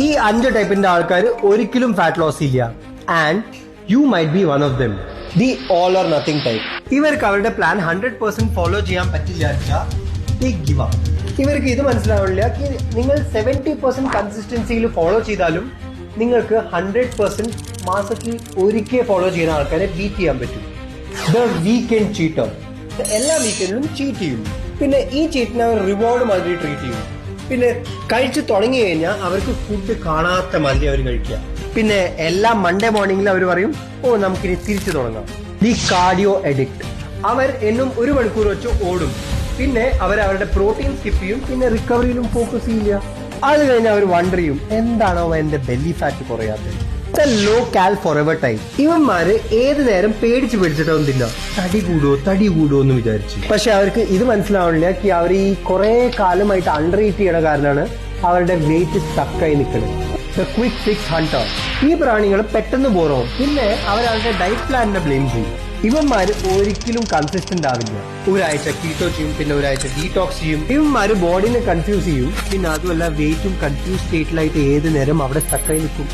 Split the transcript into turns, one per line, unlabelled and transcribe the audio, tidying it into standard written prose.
ഈ 5 ടൈപ്പിന്റെ ആൾക്കാർ ഒരിക്കലും ഫാറ്റ് ലോസ് ഇല്ല. And you might be one of them. The all or nothing type. ഇവർക്ക് അവരുടെ പ്ലാൻ 100% ഫോളോ ചെയ്യാൻ പറ്റില്ല. Give up. ഇവർക്ക് ഇത് മനസ്സിലാവില്ല, നിങ്ങൾ 70% കൺസിസ്റ്റൻസിയിൽ ഫോളോ ചെയ്താലും നിങ്ങൾക്ക് 100% മാസത്തിൽ ഒരിക്കൽ ഫോളോ ചെയ്യുന്ന ആൾക്കാരെ ബീറ്റ് ചെയ്യാൻ പറ്റും. The weekend cheater. എല്ലാ വീക്കെൻഡിലും ചീറ്റ് ചെയ്യും. പിന്നെ ഈ ചീറ്റിനെ അവർ റിവാർഡ് മാതിരി ട്രീറ്റ് ചെയ്യും. പിന്നെ കഴിച്ചു തുടങ്ങി കഴിഞ്ഞാൽ അവർക്ക് ഫുഡ് കാണാത്ത മാതിരി അവർ കഴിക്കുക. പിന്നെ എല്ലാ മൺഡേ മോർണിംഗിൽ അവർ പറയും, ഓ നമുക്കിനി തിരിച്ചു തുടങ്ങാം. The cardio എഡിക്ട്. അവർ എന്നും 1 മണിക്കൂർ വെച്ച് ഓടും. പിന്നെ അവരുടെ പ്രോട്ടീൻ സ്കിപ്പ് ചെയ്യും. പിന്നെ റിക്കവറിയിലും ഫോക്കസ് ചെയ്യില്ല. അത് കഴിഞ്ഞ് അവർ വണ്ടർ ചെയ്യും, എന്താണോ എന്റെ ബെല്ലി ഫാറ്റ് കുറയാത്തത്. ലോ കാൽ ഫോർ എവർ ടൈപ്പ്. ഇവന്മാര് ഏത് നേരം പേടിച്ചിട്ടൊന്നുമില്ല, തടി കൂടുമോ എന്ന് വിചാരിച്ചു. പക്ഷെ അവർക്ക് ഇത് മനസ്സിലാവണില്ല, അവർ ഈ കുറെ കാലമായിട്ട് അണ്ടർ ഈറ്റ് ചെയ്യണ കാരണമാണ് അവരുടെ വെയിറ്റ് സ്റ്റക്കായി നിൽക്കുന്നത്. The quick fix Hunter. ഈ പ്രാണികൾ പെട്ടെന്ന് ബോറാവും. പിന്നെ അവരുടെ ഡയറ്റ് പ്ലാനിനെ ബ്ലെയിം ചെയ്യും. ഇവന്മാര് ഒരിക്കലും കൺസിസ്റ്റന്റ് ആവില്ല. ഒരാഴ്ച കീറ്റോ ചെയ്യും, പിന്നെ ഒരാഴ്ച ഡീടോക്സ് ചെയ്യും. ഇവന്മാര് ബോഡിനെ കൺഫ്യൂസ് ചെയ്യും. പിന്നെ അതുമല്ല വെയിറ്റും കൺഫ്യൂസ് സ്റ്റേറ്റിലായിട്ട് ഏത് നേരം അവിടെ സ്റ്റക്കായി നിൽക്കും.